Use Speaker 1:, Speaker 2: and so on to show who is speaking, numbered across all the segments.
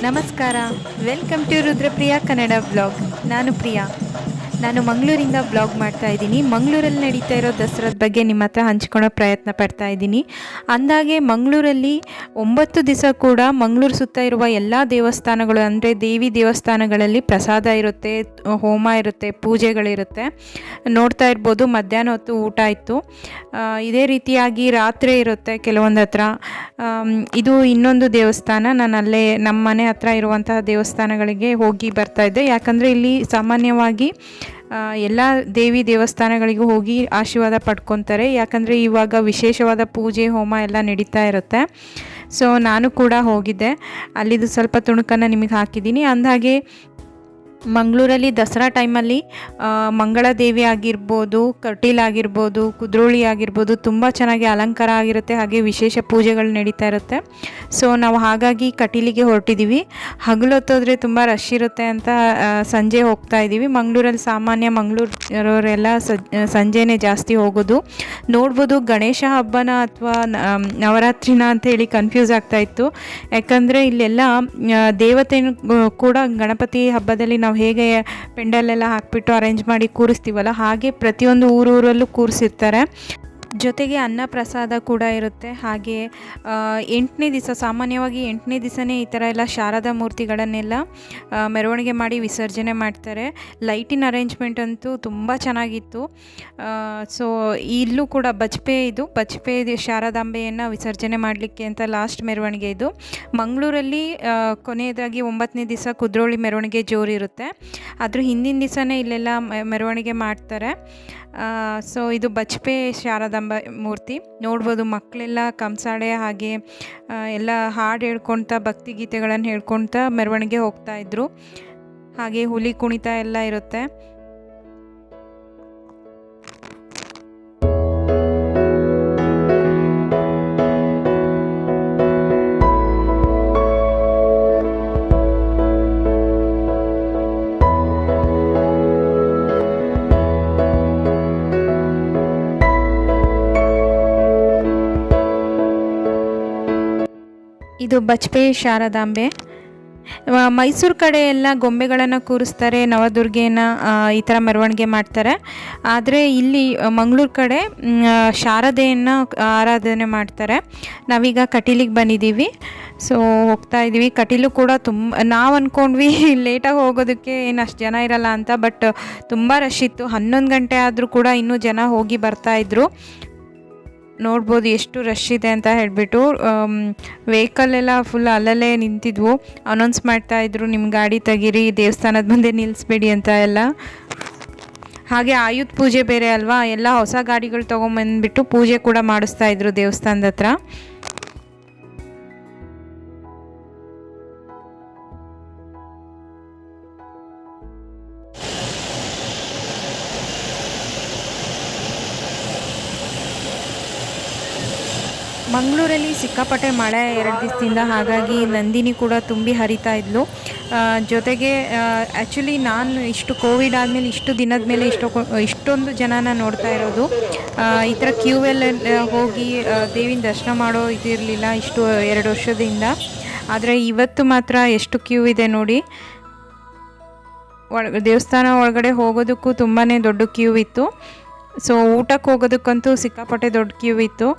Speaker 1: ನಮಸ್ಕಾರ. Welcome to Rudrapriya Kannada blog. ನಾನು ಪ್ರಿಯಾ. ನಾನು ಮಂಗಳೂರಿಂದ ಬ್ಲಾಗ್ ಮಾಡ್ತಾ ಇದ್ದೀನಿ. ಮಂಗಳೂರಲ್ಲಿ ನಡೀತಾ ಇರೋ ದಸರಾದ ಬಗ್ಗೆ ನಿಮ್ಮ ಹತ್ರ ಹಂಚ್ಕೊಳ್ಳೋ ಪ್ರಯತ್ನ ಪಡ್ತಾ ಇದ್ದೀನಿ. ಅಂದಾಗೆ ಮಂಗಳೂರಲ್ಲಿ 9 ದಿವಸ ಕೂಡ ಮಂಗಳೂರು ಸುತ್ತ ಇರುವ ಎಲ್ಲ ದೇವಸ್ಥಾನಗಳು ಅಂದರೆ ದೇವಿ ದೇವಸ್ಥಾನಗಳಲ್ಲಿ ಪ್ರಸಾದ ಇರುತ್ತೆ, ಹೋಮ ಇರುತ್ತೆ, ಪೂಜೆಗಳಿರುತ್ತೆ. ನೋಡ್ತಾ ಇರ್ಬೋದು, ಮಧ್ಯಾಹ್ನ ಹೊತ್ತು ಊಟ ಇತ್ತು. ಇದೇ ರೀತಿಯಾಗಿ ರಾತ್ರಿ ಇರುತ್ತೆ ಕೆಲವೊಂದು ಹತ್ರ. ಇದು ಇನ್ನೊಂದು ದೇವಸ್ಥಾನ. ನಾನು ಅಲ್ಲೇ ನಮ್ಮ ಮನೆ ಹತ್ರ ಇರುವಂತಹ ದೇವಸ್ಥಾನಗಳಿಗೆ ಹೋಗಿ ಬರ್ತಾಯಿದ್ದೆ. ಯಾಕಂದರೆ ಇಲ್ಲಿ ಸಾಮಾನ್ಯವಾಗಿ ಎಲ್ಲ ದೇವಿ ದೇವಸ್ಥಾನಗಳಿಗೂ ಹೋಗಿ ಆಶೀರ್ವಾದ ಪಡ್ಕೊತಾರೆ. ಯಾಕಂದರೆ ಇವಾಗ ವಿಶೇಷವಾದ ಪೂಜೆ ಹೋಮ ಎಲ್ಲ ನಡೀತಾ ಇರುತ್ತೆ. ಸೊ ನಾನು ಕೂಡ ಹೋಗಿದ್ದೆ. ಅಲ್ಲಿದು ಸ್ವಲ್ಪ ತುಣುಕನ್ನು ನಿಮಗೆ ಹಾಕಿದ್ದೀನಿ. ಅಂದಹಾಗೆ ಮಂಗಳೂರಲ್ಲಿ ದಸರಾ ಟೈಮಲ್ಲಿ ಮಂಗಳದೇವಿ ಆಗಿರ್ಬೋದು, ಕಟೀಲು ಆಗಿರ್ಬೋದು, ಕುದ್ರೋಳಿ ಆಗಿರ್ಬೋದು ತುಂಬ ಚೆನ್ನಾಗಿ ಅಲಂಕಾರ ಆಗಿರುತ್ತೆ. ಹಾಗೆ ವಿಶೇಷ ಪೂಜೆಗಳು ನಡೀತಾ ಇರುತ್ತೆ. ಸೊ ನಾವು ಹಾಗಾಗಿ ಕಟೀಲಿಗೆ ಹೊರಟಿದ್ದೀವಿ. ಹಗಲೊತ್ತೋದ್ರೆ ತುಂಬ ರಶ್ ಇರುತ್ತೆ ಅಂತ ಸಂಜೆ ಹೋಗ್ತಾ ಇದ್ದೀವಿ. ಮಂಗಳೂರಲ್ಲಿ ಸಾಮಾನ್ಯ ಮಂಗಳೂರವರೆಲ್ಲ ಸಂಜೆನೇ ಜಾಸ್ತಿ ಹೋಗೋದು. ನೋಡ್ಬೋದು, ಗಣೇಶ ಹಬ್ಬನ ಅಥವಾ ನವರಾತ್ರಿನ ಅಂತೇಳಿ ಕನ್ಫ್ಯೂಸ್ ಆಗ್ತಾಯಿತ್ತು. ಯಾಕಂದರೆ ಇಲ್ಲೆಲ್ಲ ದೇವತೆನೂ ಕೂಡ ಗಣಪತಿ ಹಬ್ಬದಲ್ಲಿ ನಾವು ಹೇಗೆ ಪೆಂಡಲೆಲ್ಲ ಹಾಕಿಬಿಟ್ಟು ಅರೇಂಜ್ ಮಾಡಿ ಕೂರಿಸ್ತೀವಲ್ಲ, ಹಾಗೆ ಪ್ರತಿಯೊಂದು ಊರಲ್ಲೂ ಕೂರಿಸಿರ್ತಾರೆ. ಜೊತೆಗೆ ಅನ್ನ ಪ್ರಸಾದ ಕೂಡ ಇರುತ್ತೆ. ಹಾಗೆ 8ನೇ ದಿವಸ, ಸಾಮಾನ್ಯವಾಗಿ 8ನೇ ದಿವಸನೇ ಈ ಥರ ಎಲ್ಲ ಶಾರದಾ ಮೂರ್ತಿಗಳನ್ನೆಲ್ಲ ಮೆರವಣಿಗೆ ಮಾಡಿ ವಿಸರ್ಜನೆ ಮಾಡ್ತಾರೆ. ಲೈಟಿನ ಅರೇಂಜ್ಮೆಂಟ್ ಅಂತೂ ತುಂಬ ಚೆನ್ನಾಗಿತ್ತು. ಸೊ ಇಲ್ಲೂ ಕೂಡ ಬಜ್ಪೆ ಶಾರದಾಂಬೆಯನ್ನು ವಿಸರ್ಜನೆ ಮಾಡಲಿಕ್ಕೆ ಅಂತ ಲಾಸ್ಟ್ ಮೆರವಣಿಗೆ ಇದು. ಮಂಗಳೂರಲ್ಲಿ ಕೊನೆಯದಾಗಿ 9ನೇ ದಿವಸ ಕುದ್ರೋಳಿ ಮೆರವಣಿಗೆ ಜೋರಿರುತ್ತೆ. ಅದ್ರ ಹಿಂದಿನ ದಿವಸನೇ ಇಲ್ಲೆಲ್ಲ ಮೆರವಣಿಗೆ ಮಾಡ್ತಾರೆ. ಸೊ ಇದು ಬಜ್ಪೆ ಶಾರದಾಂಬ ಮೂರ್ತಿ. ನೋಡ್ಬೋದು, ಮಕ್ಕಳೆಲ್ಲ ಕಂಸಾಳೆ ಹಾಗೆ ಎಲ್ಲ ಹಾಡು ಹೇಳ್ಕೊಳ್ತಾ, ಭಕ್ತಿಗೀತೆಗಳನ್ನು ಹೇಳ್ಕೊಳ್ತಾ ಮೆರವಣಿಗೆ ಹೋಗ್ತಾಯಿದ್ರು. ಹಾಗೆ ಹುಲಿ ಕುಣಿತ ಎಲ್ಲ ಇರುತ್ತೆ. ಇದು ಬಜ್ಪೆ ಶಾರದಾಂಬೆ. ಮೈಸೂರು ಕಡೆ ಎಲ್ಲ ಗೊಂಬೆಗಳನ್ನು ಕೂರಿಸ್ತಾರೆ, ನವದುರ್ಗೆನ ಈ ಥರ ಮೆರವಣಿಗೆ ಮಾಡ್ತಾರೆ. ಆದರೆ ಇಲ್ಲಿ ಮಂಗಳೂರು ಕಡೆ ಶಾರದೆಯನ್ನು ಆರಾಧನೆ ಮಾಡ್ತಾರೆ. ನಾವೀಗ ಕಟೀಲಿಗೆ ಬಂದಿದ್ದೀವಿ. ಸೊ ಹೋಗ್ತಾ ಇದ್ದೀವಿ. ಕಟೀಲು ಕೂಡ ನಾವು ಅಂದ್ಕೊಂಡ್ವಿ ಲೇಟಾಗಿ ಹೋಗೋದಕ್ಕೆ ಏನು ಅಷ್ಟು ಜನ ಇರಲ್ಲ ಅಂತ. ಬಟ್ ತುಂಬ ರಶ್ ಇತ್ತು. 11 ಗಂಟೆ ಆದರೂ ಕೂಡ ಇನ್ನೂ ಜನ ಹೋಗಿ ಬರ್ತಾಯಿದ್ರು. ನೋಡ್ಬೋದು ಎಷ್ಟು ರಶ್ ಇದೆ ಅಂತ ಹೇಳಿಬಿಟ್ಟು. ವೆಹಿಕಲ್ ಎಲ್ಲ ಫುಲ್ ಅಲ್ಲಲ್ಲೇ ನಿಂತಿದ್ವು. ಅನೌನ್ಸ್ ಮಾಡ್ತಾಯಿದ್ರು, ನಿಮ್ಮ ಗಾಡಿ ತೆಗೀರಿ, ದೇವಸ್ಥಾನದ ಮುಂದೆ ನಿಲ್ಲಿಸ್ಬೇಡಿ ಅಂತ ಎಲ್ಲ. ಹಾಗೆ ಆಯುಧ ಪೂಜೆ ಬೇರೆ ಅಲ್ವಾ, ಎಲ್ಲ ಹೊಸ ಗಾಡಿಗಳು ತೊಗೊಂಬಂದ್ಬಿಟ್ಟು ಪೂಜೆ ಕೂಡ ಮಾಡಿಸ್ತಾಯಿದ್ರು ದೇವಸ್ಥಾನದ ಹತ್ರ. ಮಂಗಳೂರಲ್ಲಿ ಸಿಕ್ಕಾಪಟ್ಟೆ ಮಳೆ 2 ದಿವಸದಿಂದ. ಹಾಗಾಗಿ ನಂದಿನಿ ಕೂಡ ತುಂಬಿ ಹರಿತಾ ಇದ್ಲು. ಜೊತೆಗೆ ಆ್ಯಕ್ಚುಲಿ ನಾನು ಇಷ್ಟು ಕೋವಿಡ್ ಆದಮೇಲೆ ಇಷ್ಟು ದಿನದ ಮೇಲೆ ಇಷ್ಟೊಂದು ಜನನ ನೋಡ್ತಾ ಇರೋದು. ಈ ಥರ ಕ್ಯೂವೆಲ್ಲ ಹೋಗಿ ದೇವಿನ ದರ್ಶನ ಮಾಡೋ ಇದಿರಲಿಲ್ಲ ಇಷ್ಟು 2 ವರ್ಷದಿಂದ. ಆದರೆ ಇವತ್ತು ಮಾತ್ರ ಎಷ್ಟು ಕ್ಯೂ ಇದೆ ನೋಡಿ. ದೇವಸ್ಥಾನ ಒಳಗಡೆ ಹೋಗೋದಕ್ಕೂ ತುಂಬಾ ದೊಡ್ಡ ಕ್ಯೂ ಇತ್ತು. ಸೊ ಊಟಕ್ಕೆ ಹೋಗೋದಕ್ಕಂತೂ ಸಿಕ್ಕಾಪಟ್ಟೆ ದೊಡ್ಡ ಕ್ಯೂ ಇತ್ತು.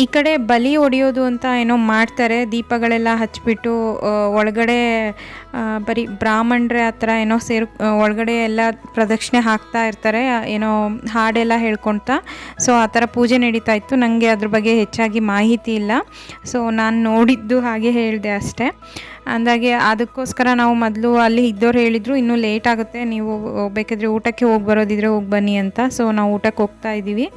Speaker 1: ಈ ಕಡೆ ಬಲಿ ಹೊಡೆಯೋದು ಅಂತ ಏನೋ ಮಾಡ್ತಾರೆ. ದೀಪಗಳೆಲ್ಲ ಹಚ್ಬಿಟ್ಟು ಒಳಗಡೆ ಬರೀ ಬ್ರಾಹ್ಮಣರೇ ಆ ಥರ ಏನೋ ಒಳಗಡೆ ಎಲ್ಲ ಪ್ರದಕ್ಷಿಣೆ ಹಾಕ್ತಾ ಇರ್ತಾರೆ, ಏನೋ ಹಾಡೆಲ್ಲ ಹೇಳ್ಕೊಳ್ತಾ. ಸೊ ಆ ಥರ ಪೂಜೆ ನಡೀತಾ ಇತ್ತು. ನನಗೆ ಅದ್ರ ಬಗ್ಗೆ ಹೆಚ್ಚಾಗಿ ಮಾಹಿತಿ ಇಲ್ಲ. ಸೊ ನಾನು ನೋಡಿದ್ದು ಹಾಗೆ ಹೇಳಿದೆ ಅಷ್ಟೇ. ಅಂದಾಗೆ ಅದಕ್ಕೋಸ್ಕರ ನಾವು ಮೊದಲು ಅಲ್ಲಿ ಇದ್ದವ್ರು ಹೇಳಿದರು, ಇನ್ನೂ ಲೇಟ್ ಆಗುತ್ತೆ, ನೀವು ಬೇಕಾದರೆ ಊಟಕ್ಕೆ ಹೋಗಿ ಬರೋದಿದ್ರೆ ಹೋಗಿ ಬನ್ನಿ ಅಂತ. ಸೊ ನಾವು ಊಟಕ್ಕೆ ಹೋಗ್ತಾ ಇದ್ದೀವಿ.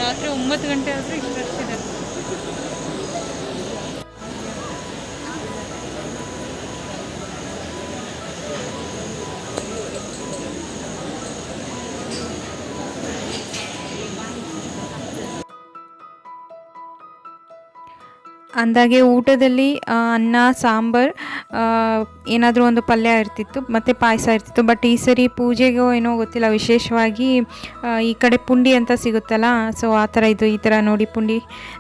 Speaker 1: ರಾತ್ರಿ 9 ಗಂಟೆ ಆದರೂ ಇಷ್ಟು ರಶ್ ಇದೆ. ಅಂದಾಗೆ ಊಟದಲ್ಲಿ ಅನ್ನ ಸಾಂಬಾರು, ಏನಾದರೂ ಒಂದು ಪಲ್ಯ ಇರ್ತಿತ್ತು ಮತ್ತು ಪಾಯಸ ಇರ್ತಿತ್ತು. ಬಟ್ ಈ ಸರಿ ಪೂಜೆಗೋ ಏನೋ ಗೊತ್ತಿಲ್ಲ, ವಿಶೇಷವಾಗಿ ಈ ಕಡೆ ಪುಂಡಿ ಅಂತ ಸಿಗುತ್ತಲ್ಲ, ಸೊ ಆ ಥರ ಈ ಥರ ನೋಡಿ ಪುಂಡಿ.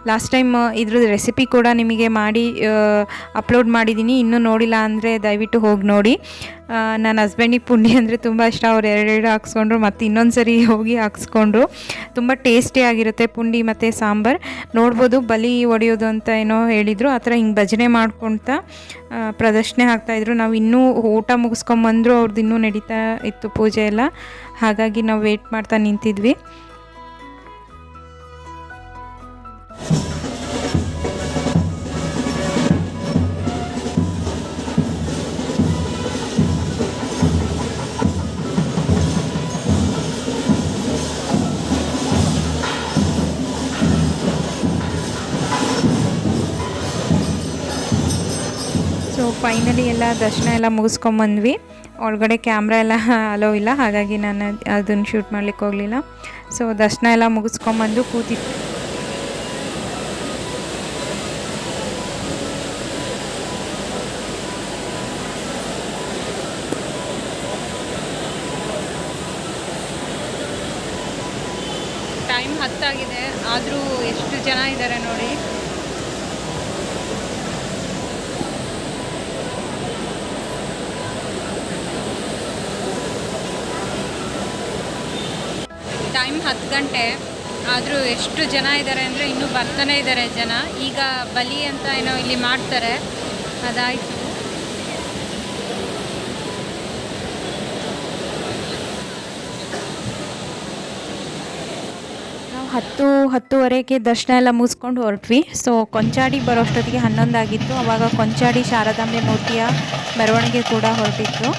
Speaker 1: ಲಾಸ್ಟ್ ಟೈಮ್ ಇದ್ರದ್ದು ರೆಸಿಪಿ ಕೂಡ ನಿಮಗೆ ಮಾಡಿ ಅಪ್ಲೋಡ್ ಮಾಡಿದ್ದೀನಿ. ಇನ್ನೂ ನೋಡಿಲ್ಲ ಅಂದರೆ ದಯವಿಟ್ಟು ಹೋಗಿ ನೋಡಿ. ನನ್ನ ಹಸ್ಬೆಂಡಿಗೆ ಪುಂಡಿ ಅಂದರೆ ತುಂಬ ಇಷ್ಟ. ಅವ್ರು ಎರಡೆರಡು ಹಾಕ್ಸ್ಕೊಂಡ್ರು, ಮತ್ತು ಇನ್ನೊಂದು ಸರಿ ಹೋಗಿ ಹಾಕ್ಸ್ಕೊಂಡ್ರು. ತುಂಬ ಟೇಸ್ಟಿಯಾಗಿರುತ್ತೆ ಪುಂಡಿ ಮತ್ತು ಸಾಂಬಾರು. ನೋಡ್ಬೋದು, ಬಲಿ ಹೊಡೆಯೋದು ಅಂತ ಏನೋ ಹೇಳಿದರು. ಆ ಥರ ಹಿಂಗೆ ಭಜನೆ ಮಾಡ್ಕೊಳ್ತಾ ಪ್ರದರ್ಶನೆ ಹಾಕ್ತಾಯಿದ್ರು. ನಾವು ಇನ್ನೂ ಊಟ ಮುಗಿಸ್ಕೊಂಬಂದರು, ಅವ್ರದ್ದು ಇನ್ನೂ ನಡೀತಾ ಇತ್ತು ಪೂಜೆ ಎಲ್ಲ. ಹಾಗಾಗಿ ನಾವು ವೆಯ್ಟ್ ಮಾಡ್ತಾ ನಿಂತಿದ್ವಿ. ಸೊ ಫೈನಲಿ ಎಲ್ಲ ದರ್ಶನ ಎಲ್ಲ ಮುಗಿಸ್ಕೊಂಬಂದ್ವಿ. ಒಳಗಡೆ ಕ್ಯಾಮ್ರಾ ಎಲ್ಲ ಅಲೋ ಇಲ್ಲ, ಹಾಗಾಗಿ ನಾನು ಅದನ್ನು ಶೂಟ್ ಮಾಡ್ಲಿಕ್ಕೆ ಹೋಗಲಿಲ್ಲ. ಸೊ ದರ್ಶನ ಎಲ್ಲ ಮುಗಿಸ್ಕೊಂಬಂದು ಕೂತಿತ್ತು. ಟೈಮ್ 10 ಆಗಿದೆ, ಆದರೂ ಎಷ್ಟು ಜನ ಇದ್ದಾರೆ ನೋಡಿ. ಟೈಮ್ 10 ಗಂಟೆ, ಆದರೂ ಎಷ್ಟು ಜನ ಇದ್ದಾರೆ ಅಂದರೆ ಇನ್ನೂ ಬರ್ತಾನೆ ಇದ್ದಾರೆ ಜನ. ಈಗ ಬಲಿ ಅಂತ ಏನೋ ಇಲ್ಲಿ ಮಾಡ್ತಾರೆ, ಅದಾಯಿತು. ನಾವು 10-10:30ಗೆ ದರ್ಶನ ಎಲ್ಲ ಮುಗಿಸ್ಕೊಂಡು ಹೊರಟ್ವಿ. ಸೊ ಕೊಂಚಾಡಿ ಬರೋಷ್ಟೊತ್ತಿಗೆ 11 ಆಗಿತ್ತು. ಆವಾಗ ಕೊಂಚಾಡಿ ಶಾರದಾಂಬೆ ಮೂರ್ತಿಯ ಮೆರವಣಿಗೆ ಕೂಡ ಹೊರಟಿತ್ತು.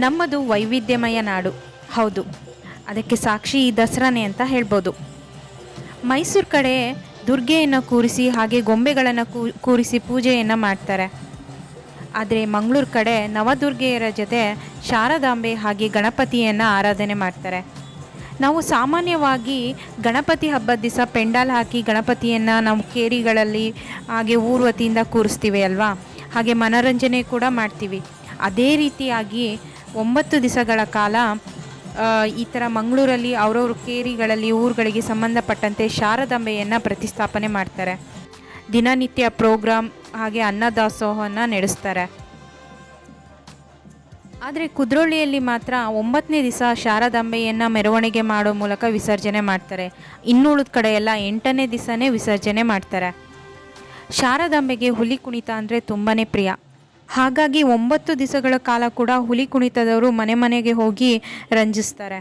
Speaker 1: ನಮ್ಮದು ವೈವಿಧ್ಯಮಯ ನಾಡು, ಹೌದು. ಅದಕ್ಕೆ ಸಾಕ್ಷಿ ಈ ದಸರಾನೇ ಅಂತ ಹೇಳ್ಬೋದು. ಮೈಸೂರು ಕಡೆ ದುರ್ಗೆಯನ್ನು ಕೂರಿಸಿ ಹಾಗೆ ಗೊಂಬೆಗಳನ್ನು ಕೂರಿಸಿ ಪೂಜೆಯನ್ನು ಮಾಡ್ತಾರೆ. ಆದರೆ ಮಂಗಳೂರು ಕಡೆ ನವದುರ್ಗೆಯರ ಜೊತೆ ಶಾರದಾಂಬೆ ಹಾಗೆ ಗಣಪತಿಯನ್ನು ಆರಾಧನೆ ಮಾಡ್ತಾರೆ. ನಾವು ಸಾಮಾನ್ಯವಾಗಿ ಗಣಪತಿ ಹಬ್ಬದ ದಿವಸ ಪೆಂಡಾಲ್ ಹಾಕಿ ಗಣಪತಿಯನ್ನು ನಾವು ಕೇರಿಗಳಲ್ಲಿ ಹಾಗೆ ಊರು ವತಿಯಿಂದ ಕೂರಿಸ್ತೀವಿ ಅಲ್ವಾ, ಹಾಗೆ ಮನೋರಂಜನೆ ಕೂಡ ಮಾಡ್ತೀವಿ. ಅದೇ ರೀತಿಯಾಗಿ 9 ದಿವಸಗಳ ಕಾಲ ಈ ಥರ ಮಂಗಳೂರಲ್ಲಿ ಅವರವ್ರ ಕೇರಿಗಳಲ್ಲಿ ಊರುಗಳಿಗೆ ಸಂಬಂಧಪಟ್ಟಂತೆ ಶಾರದಾಂಬೆಯನ್ನು ಪ್ರತಿಷ್ಠಾಪನೆ ಮಾಡ್ತಾರೆ. ದಿನನಿತ್ಯ ಪ್ರೋಗ್ರಾಮ್ ಹಾಗೆ ಅನ್ನದಾಸೋಹವನ್ನು ನಡೆಸ್ತಾರೆ. ಆದರೆ ಕುದ್ರೋಳಿಯಲ್ಲಿ ಮಾತ್ರ 9ನೇ ದಿವಸ ಶಾರದಾಂಬೆಯನ್ನು ಮೆರವಣಿಗೆ ಮಾಡೋ ಮೂಲಕ ವಿಸರ್ಜನೆ ಮಾಡ್ತಾರೆ. ಇನ್ನುಳಿದ ಕಡೆ ಎಲ್ಲ 8ನೇ ದಿವಸನೇ ವಿಸರ್ಜನೆ ಮಾಡ್ತಾರೆ. ಶಾರದಾಂಬೆಗೆ ಹುಲಿ ಕುಣಿತ ಅಂದರೆ ತುಂಬಾ ಪ್ರಿಯ. ಹಾಗಾಗಿ 9 ದಿವಸಗಳ ಕಾಲ ಕೂಡ ಹುಲಿ ಕುಣಿತದವರು ಮನೆ ಮನೆಗೆ ಹೋಗಿ ರಂಜಿಸ್ತಾರೆ.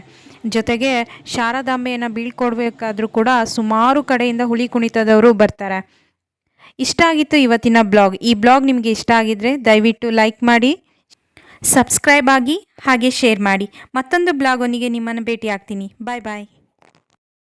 Speaker 1: ಜೊತೆಗೆ ಶಾರದಾಂಬೆಯನ್ನು ಬೀಳ್ಕೊಡ್ಬೇಕಾದ್ರೂ ಕೂಡ ಸುಮಾರು ಕಡೆಯಿಂದ ಹುಲಿ ಕುಣಿತದವರು ಬರ್ತಾರೆ. ಇಷ್ಟ ಆಗಿತ್ತು ಇವತ್ತಿನ ಬ್ಲಾಗ್. ಈ ಬ್ಲಾಗ್ ನಿಮಗೆ ಇಷ್ಟ ಆಗಿದ್ದರೆ ದಯವಿಟ್ಟು ಲೈಕ್ ಮಾಡಿ, ಸಬ್ಸ್ಕ್ರೈಬ್ ಆಗಿ, ಹಾಗೆ ಶೇರ್ ಮಾಡಿ. ಮತ್ತೊಂದು ಬ್ಲಾಗ್ ಒಂದಿಗೆ ನಿಮ್ಮನ್ನು ಭೇಟಿ ಆಗ್ತೀನಿ. ಬಾಯ್ ಬಾಯ್.